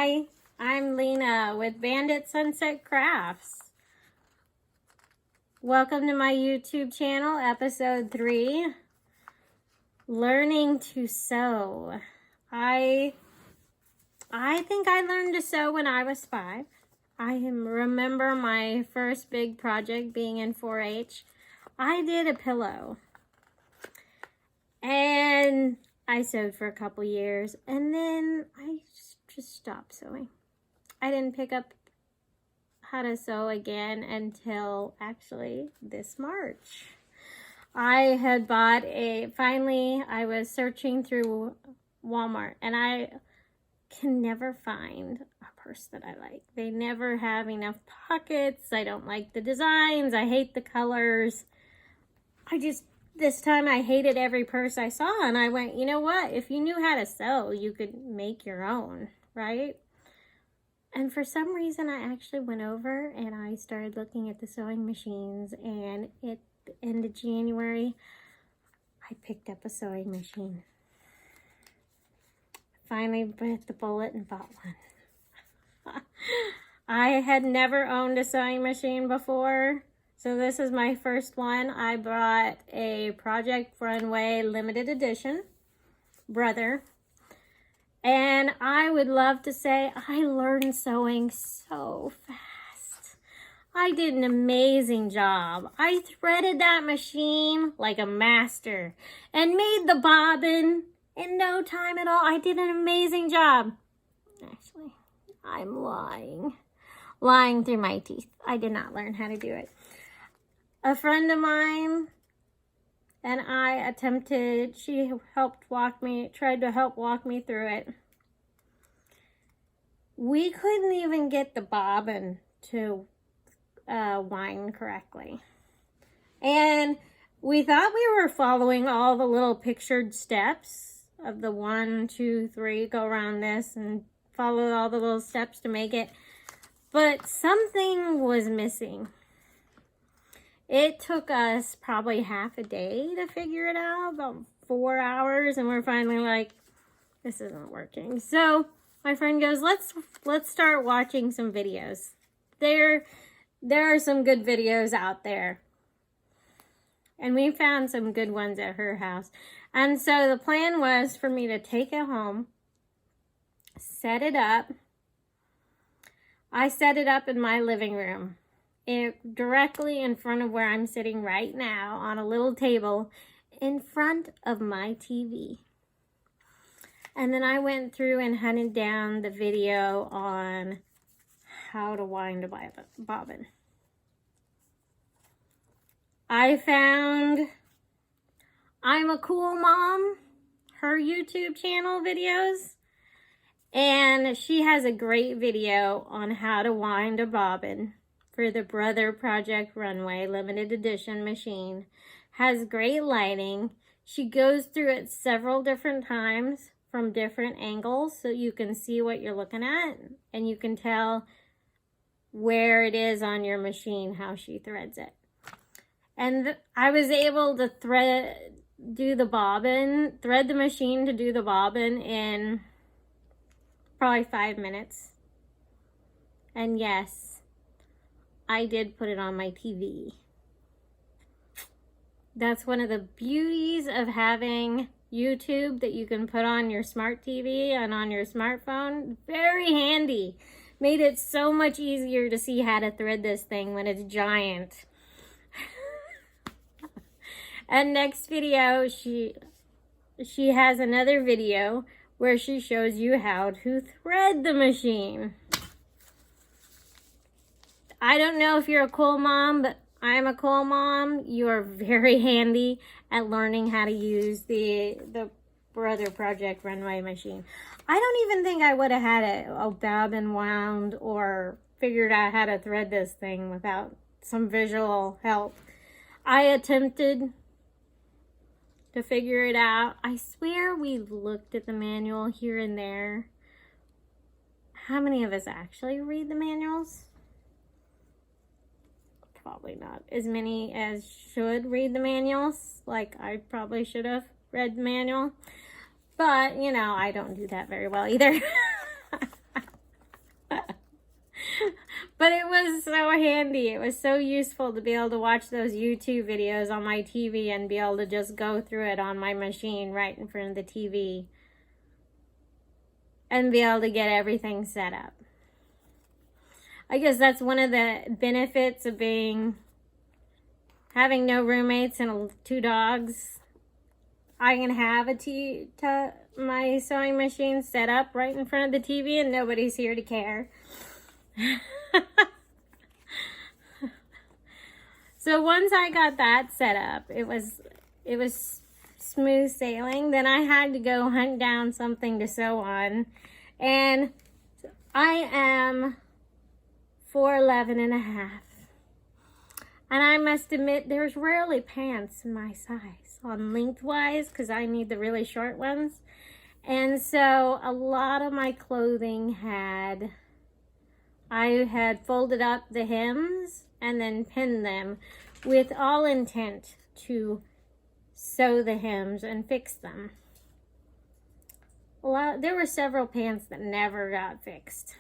Hi, I'm Lena with Bandit Sunset Crafts. Welcome to my YouTube channel, episode 3, Learning to Sew. I think I learned to sew when I was 5. I remember my first big project being in 4-H. I did a pillow. And I sewed for a couple years, and then I just stopped sewing. I didn't pick up how to sew again until actually this March. I had bought I was searching through Walmart, and I can never find a purse that I like. They never have enough pockets. I don't like the designs. I hate the colors. This time I hated every purse I saw, and I went, you know what? If you knew how to sew, you could make your own, right? And for some reason, I actually went over and I started looking at the sewing machines, and at the end of January, I picked up a sewing machine. Finally bit the bullet and bought one. I had never owned a sewing machine before. So this is my first one. I bought a Project Runway limited edition, brother. And I would love to say I learned sewing so fast. I did an amazing job. I threaded that machine like a master and made the bobbin in no time at all. I did an amazing job. Actually, I'm lying through my teeth. I did not learn how to do it. A friend of mine and I she tried to help walk me through it. We couldn't even get the bobbin to wind correctly. And we thought we were following all the little pictured steps of the 1, 2, 3, go around this and follow all the little steps to make it. But something was missing. It took us probably half a day to figure it out, about 4 hours, and we're finally like, this isn't working. So my friend goes, let's start watching some videos. There are some good videos out there. And we found some good ones at her house. And so the plan was for me to take it home, set it up. I set it up in my living room. Directly in front of where I'm sitting right now on a little table in front of my TV. And then I went through and hunted down the video on how to wind a bobbin. I found I'm a Cool Mom, her YouTube channel videos, and she has a great video on how to wind a bobbin for the Brother Project Runway limited edition machine. Has great lighting. She goes through it several different times from different angles so you can see what you're looking at and you can tell where it is on your machine, how she threads it. And I was able to thread the machine to do the bobbin in probably 5 minutes. And yes, I did put it on my TV. That's one of the beauties of having YouTube that you can put on your smart TV and on your smartphone. Very handy. Made it so much easier to see how to thread this thing when it's giant. And next video, she has another video where she shows you how to thread the machine. I don't know if you're a cool mom, but I'm a cool mom. You are very handy at learning how to use the Brother Project Runway machine. I don't even think I would have had a bobbin wound or figured out how to thread this thing without some visual help. I attempted to figure it out. I swear we looked at the manual here and there. How many of us actually read the manuals? Probably not as many as should read the manuals. Like I probably should have read the manual. But, you know, I don't do that very well either. But it was so handy. It was so useful to be able to watch those YouTube videos on my TV and be able to just go through it on my machine right in front of the TV. And be able to get everything set up. I guess that's one of the benefits of having no roommates and 2 dogs. I can have my sewing machine set up right in front of the TV and nobody's here to care. So once I got that set up, it was smooth sailing. Then I had to go hunt down something to sew on. And I am 4'11" and a half. And I must admit, there's rarely pants in my size on lengthwise because I need the really short ones. And so a lot of my clothing I had folded up the hems and then pinned them with all intent to sew the hems and fix them. There were several pants that never got fixed.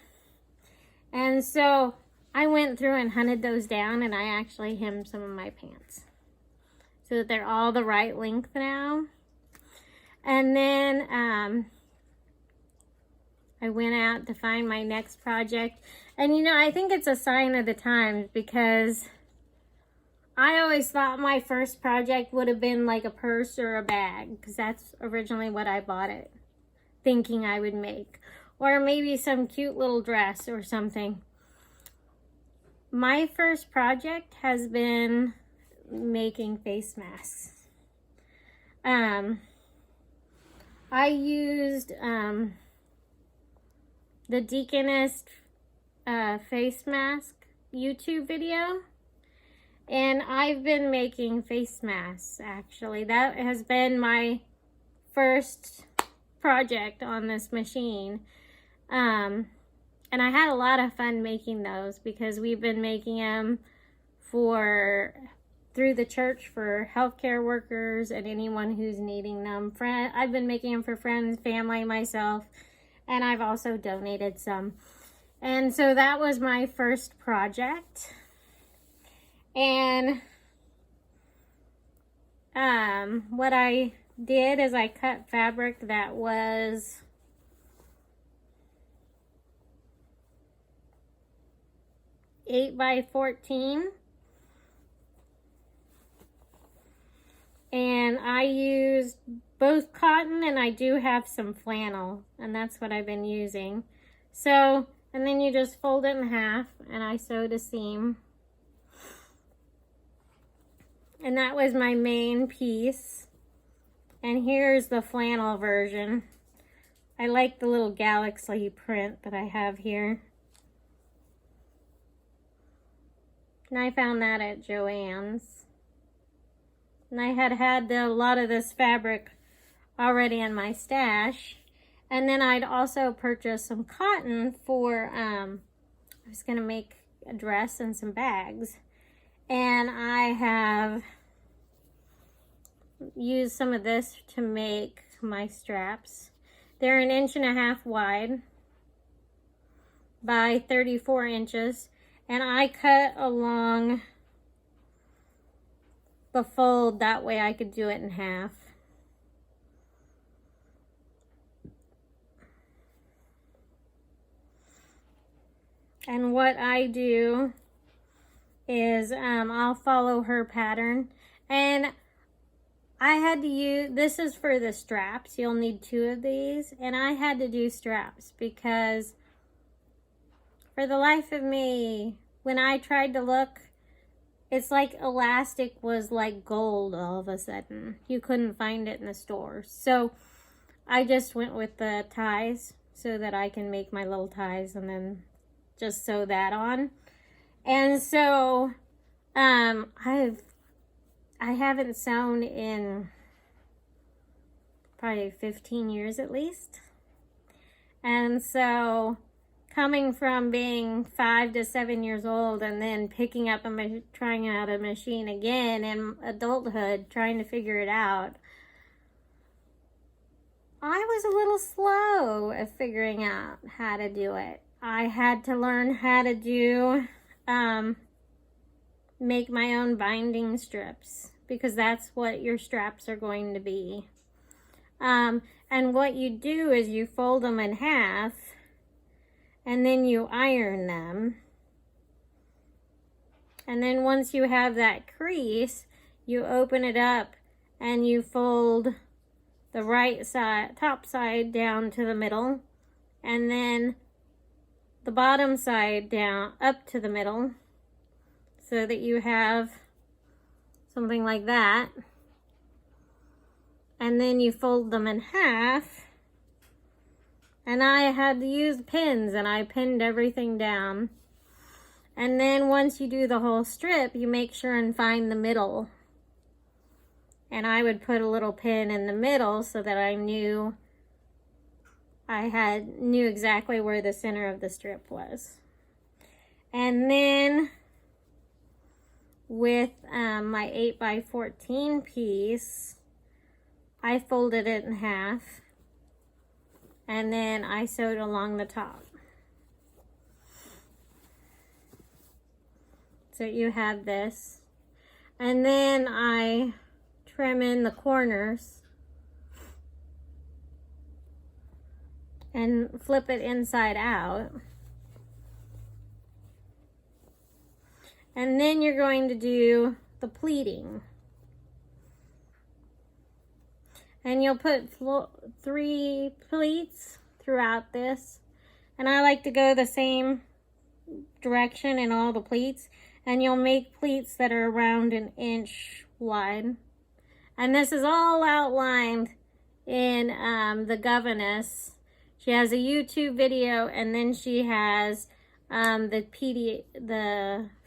And so I went through and hunted those down, and I actually hemmed some of my pants so that they're all the right length now. And then I went out to find my next project. And, you know, I think it's a sign of the times because I always thought my first project would have been like a purse or a bag because that's originally what I bought it, thinking I would make. Or maybe some cute little dress or something. My first project has been making face masks. I used the Deaconess face mask YouTube video, and I've been making face masks actually. That has been my first project on this machine. And I had a lot of fun making those because we've been making them through the church for healthcare workers and anyone who's needing them. I've been making them for friends, family, myself, and I've also donated some. And so that was my first project. And what I did is I cut fabric that was 8 by 14. And I used both cotton and I do have some flannel, and that's what I've been using. So, and then you just fold it in half, and I sewed a seam. And that was my main piece. And here's the flannel version. I like the little galaxy print that I have here. And I found that at Joann's. And I had a lot of this fabric already in my stash. And then I'd also purchased some cotton for, I was going to make a dress and some bags. And I have used some of this to make my straps. They're 1.5 inches wide by 34 inches. And I cut along the fold, that way I could do it in half. And what I do is I'll follow her pattern. And I had to use, this is for the straps. You'll need 2 of these. And I had to do straps because for the life of me, when I tried to look, it's like elastic was like gold all of a sudden. You couldn't find it in the stores. So I just went with the ties so that I can make my little ties and then just sew that on. And so I haven't sewn in probably 15 years at least. And so coming from being 5 to 7 years old and then picking up trying out a machine again in adulthood, trying to figure it out, I was a little slow at figuring out how to do it. I had to learn how to do, make my own binding strips, because that's what your straps are going to be. And what you do is you fold them in half, and then you iron them. And then once you have that crease, you open it up and you fold the right side, top side down to the middle, and then the bottom side down up to the middle, so that you have something like that. And then you fold them in half. And I had to use pins, and I pinned everything down. And then once you do the whole strip, you make sure and find the middle. And I would put a little pin in the middle so that I knew exactly where the center of the strip was. And then with my 8x14 piece, I folded it in half, and then I sewed along the top. So you have this. And then I trim in the corners and flip it inside out. And then you're going to do the pleating. And you'll put 3 pleats throughout this. And I like to go the same direction in all the pleats. And you'll make pleats that are around 1 inch wide. And this is all outlined in the governess. She has a YouTube video, and then she has the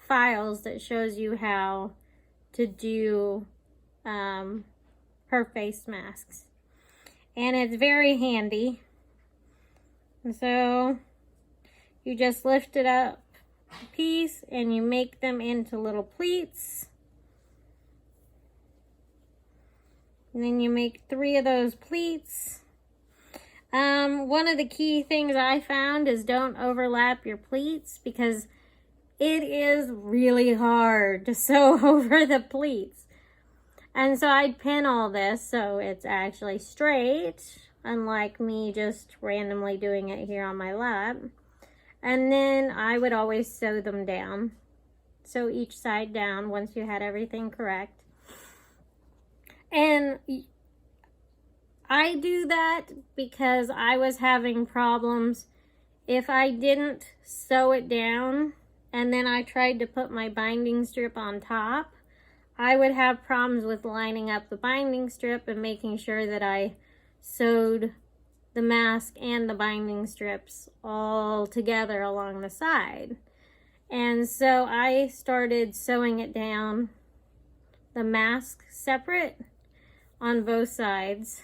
files that shows you how to do her face masks. And it's very handy. And so you just lift it up a piece and you make them into little pleats. And then you make 3 of those pleats. One of the key things I found is don't overlap your pleats, because it is really hard to sew over the pleats. And so I'd pin all this so it's actually straight, unlike me just randomly doing it here on my lap. And then I would always sew them down. Sew each side down once you had everything correct. And I do that because I was having problems if I didn't sew it down and then I tried to put my binding strip on top. I would have problems with lining up the binding strip and making sure that I sewed the mask and the binding strips all together along the side. And so I started sewing it down, the mask separate on both sides.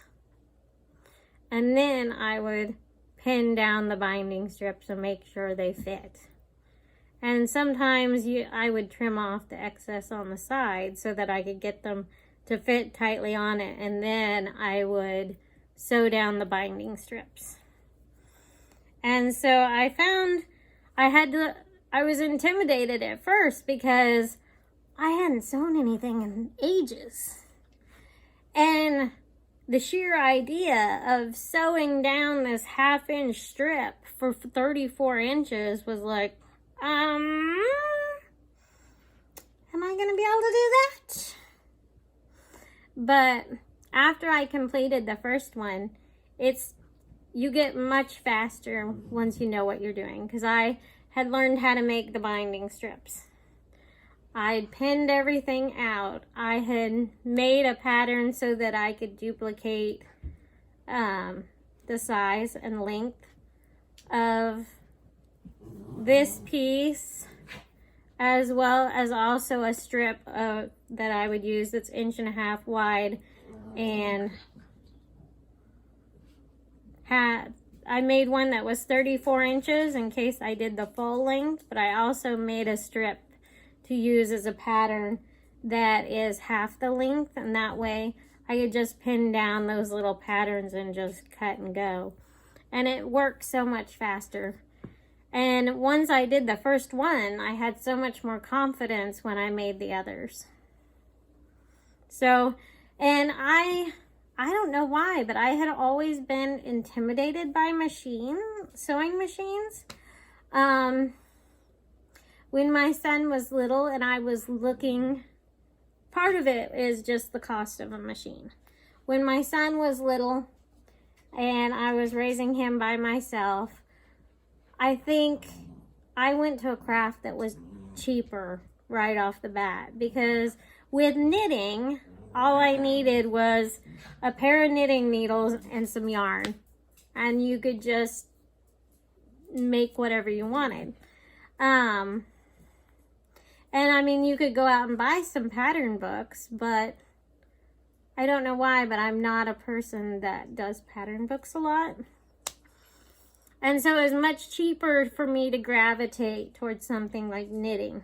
And then I would pin down the binding strips and make sure they fit. And sometimes I would trim off the excess on the side so that I could get them to fit tightly on it. And then I would sew down the binding strips. And so I found I was intimidated at first because I hadn't sewn anything in ages. And the sheer idea of sewing down this 1/2 inch strip for 34 inches was like, am I going to be able to do that? But after I completed the first one, you get much faster once you know what you're doing, because I had learned how to make the binding strips. I'd pinned everything out. I had made a pattern so that I could duplicate the size and length of this piece, as well as also a strip that I would use that's 1.5 inches wide. And I made one that was 34 inches in case I did the full length, but I also made a strip to use as a pattern that is half the length, and that way I could just pin down those little patterns and just cut and go. And it works so much faster. And once I did the first one, I had so much more confidence when I made the others. So, and I don't know why, but I had always been intimidated by sewing machines. When my son was little and I was looking, part of it is just the cost of a machine. When my son was little and I was raising him by myself, I think I went to a craft that was cheaper right off the bat, because with knitting, all I needed was a pair of knitting needles and some yarn, and you could just make whatever you wanted. And I mean, you could go out and buy some pattern books, but I don't know why, but I'm not a person that does pattern books a lot. And so it was much cheaper for me to gravitate towards something like knitting,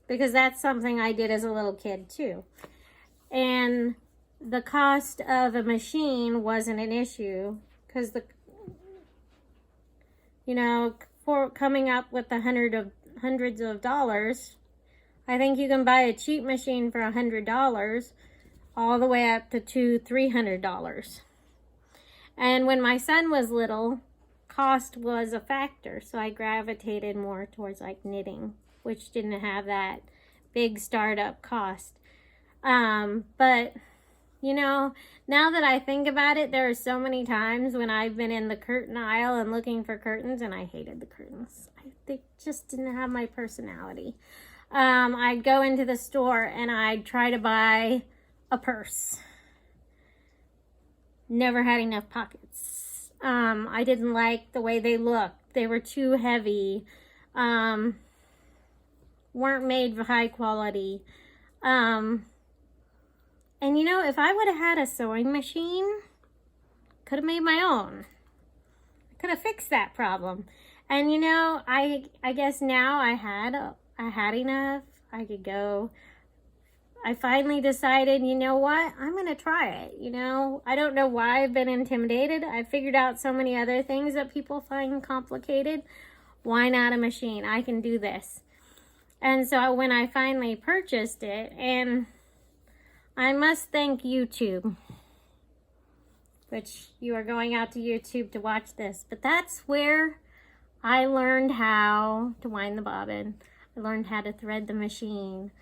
because that's something I did as a little kid too. And the cost of a machine wasn't an issue, because for coming up with the hundreds of dollars, I think you can buy a cheap machine for $100 all the way up to $200-300. And when my son was little, cost was a factor, so I gravitated more towards like knitting, which didn't have that big startup cost. But now that I think about it, there are so many times when I've been in the curtain aisle and looking for curtains, and I hated the curtains. They just didn't have my personality. I'd go into the store and I'd try to buy a purse. Never had enough pockets. I didn't like the way they looked. They were too heavy. Weren't made for high quality. And if I would have had a sewing machine, could have made my own. I could have fixed that problem. And I guess now I had enough. I could go. I finally decided, you know what? I'm going to try it. I don't know why I've been intimidated. I figured out so many other things that people find complicated. Why not a machine? I can do this. And so when I finally purchased it, and I must thank YouTube, which you are going out to YouTube to watch this, but that's where I learned how to wind the bobbin. I learned how to thread the machine.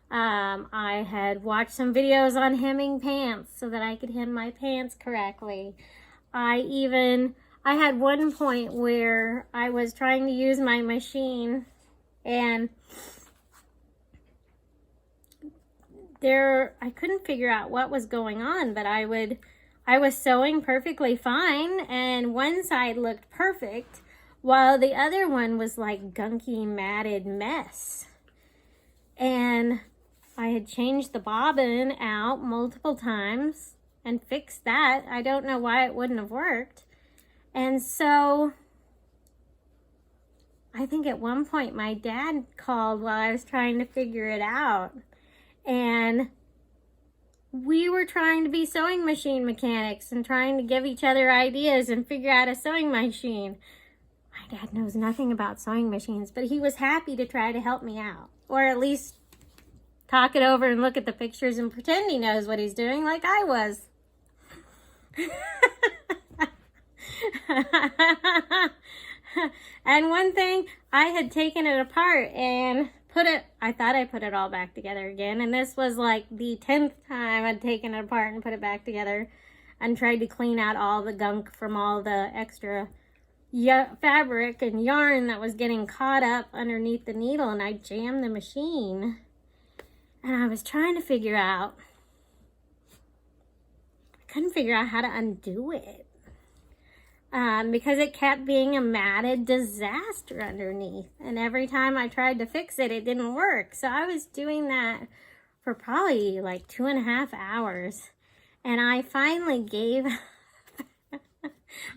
I had watched some videos on hemming pants so that I could hem my pants correctly. I had one point where I was trying to use my machine, and I couldn't figure out what was going on, but I was sewing perfectly fine, and one side looked perfect while the other one was like gunky, matted mess. And I had changed the bobbin out multiple times and fixed that. I don't know why it wouldn't have worked. And so I think at one point my dad called while I was trying to figure it out. And we were trying to be sewing machine mechanics and trying to give each other ideas and figure out a sewing machine. My dad knows nothing about sewing machines, but he was happy to try to help me out. Or at least talk it over and look at the pictures and pretend he knows what he's doing like I was. And one thing, I had taken it apart and I thought I put it all back together again. And this was like the 10th time I'd taken it apart and put it back together and tried to clean out all the gunk from all the extra fabric and yarn that was getting caught up underneath the needle. And I jammed the machine. And I was trying to figure out, I couldn't figure out how to undo it. Because it kept being a matted disaster underneath. And every time I tried to fix it, it didn't work. So I was doing that for probably like 2.5 hours. And I finally gave,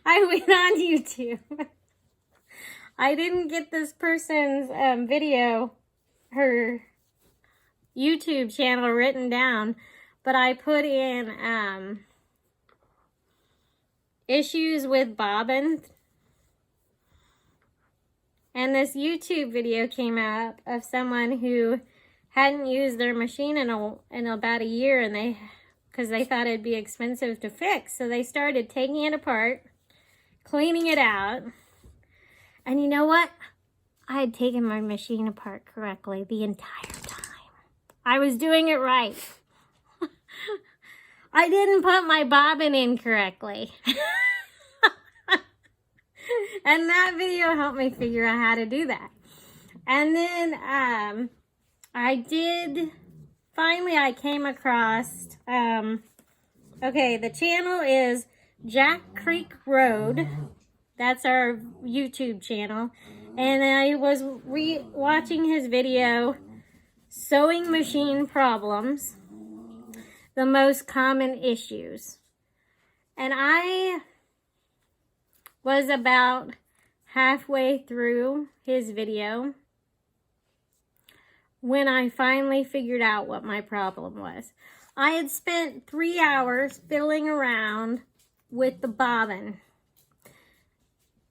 I went on YouTube. I didn't get this person's video, her YouTube channel written down, but I put in issues with bobbin, And this YouTube video came out of someone who hadn't used their machine in about a year, and because they thought it'd be expensive to fix. So they started taking it apart, cleaning it out. And you know what? I had taken my machine apart correctly the entire time. I was doing it right. I didn't put my bobbin in correctly. And that video helped me figure out how to do that. And then I came across, okay, the channel is Jack Creek Road. That's our YouTube channel. And I was watching his video, Sewing Machine Problems, the Most Common Issues. And I was about halfway through his video when I finally figured out what my problem was. I had spent 3 hours fiddling around with the bobbin.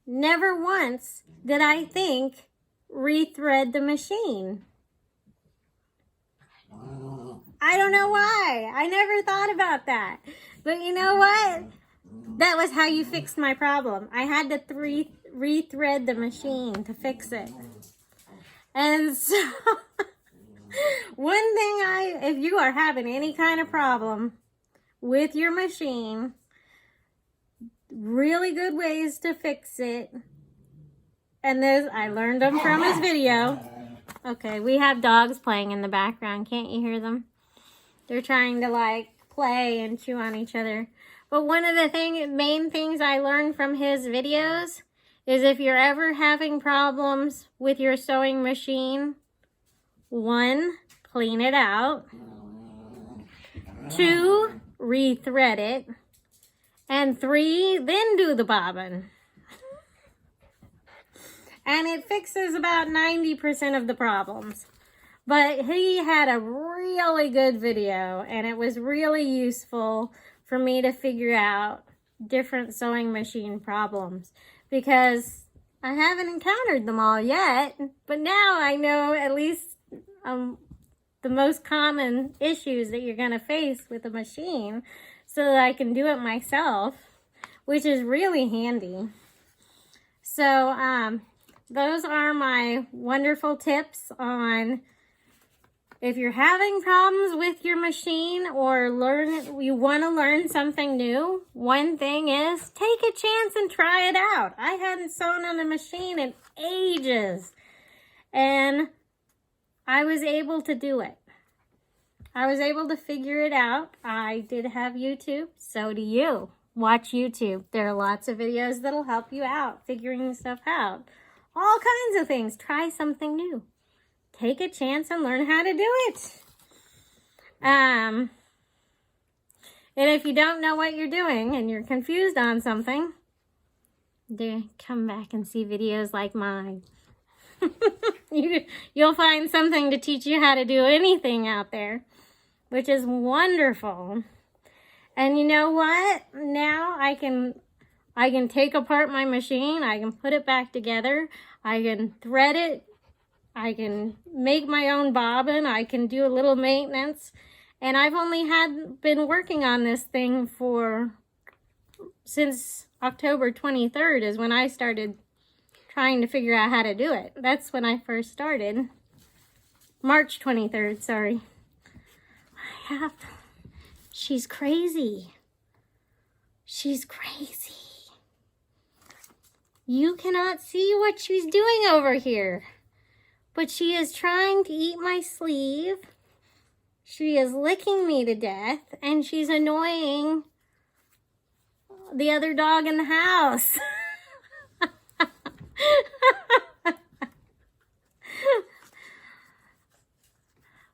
Never once did I think rethread the machine. I don't know why. I never thought about that. But you know what? That was how you fixed my problem. I had to rethread the machine to fix it. And so, one thing if you are having any kind of problem with your machine, really good ways to fix it. And I learned them from his video. Okay, we have dogs playing in the background. Can't you hear them? They're trying to like play and chew on each other. But one of the main things I learned from his videos is if you're ever having problems with your sewing machine, 1, clean it out. 2, rethread it. And 3, then do the bobbin. And it fixes about 90% of the problems. But he had a really good video, and it was really useful for me to figure out different sewing machine problems, because I haven't encountered them all yet, but now I know at least the most common issues that you're going to face with a machine, so that I can do it myself, which is really handy. So those are my wonderful tips on if you're having problems with your machine or you want to learn something new. One thing is take a chance and try it out. I hadn't sewn on a machine in ages, and I was able to do it. I was able to figure it out. I did have YouTube, so do you. Watch YouTube. There are lots of videos that'll help you out figuring stuff out. All kinds of things. Try something new. Take a chance and learn how to do it. And if you don't know what you're doing and you're confused on something, come back and see videos like mine. You'll find something to teach you how to do anything out there, which is wonderful. And you know what? Now I can take apart my machine. I can put it back together. I can thread it. I can make my own bobbin. I can do a little maintenance. And I've only been working on this thing since October 23rd is when I started trying to figure out how to do it. That's when I first started. March 23rd, sorry. She's crazy. She's crazy. You cannot see what she's doing over here. But she is trying to eat my sleeve. She is licking me to death. And she's annoying the other dog in the house.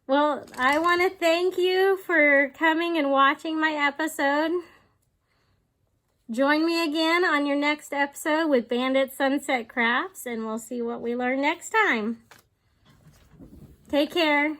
Well, I want to thank you for coming and watching my episode. Join me again on your next episode with Bandit Sunset Crafts, and we'll see what we learn next time. Take care.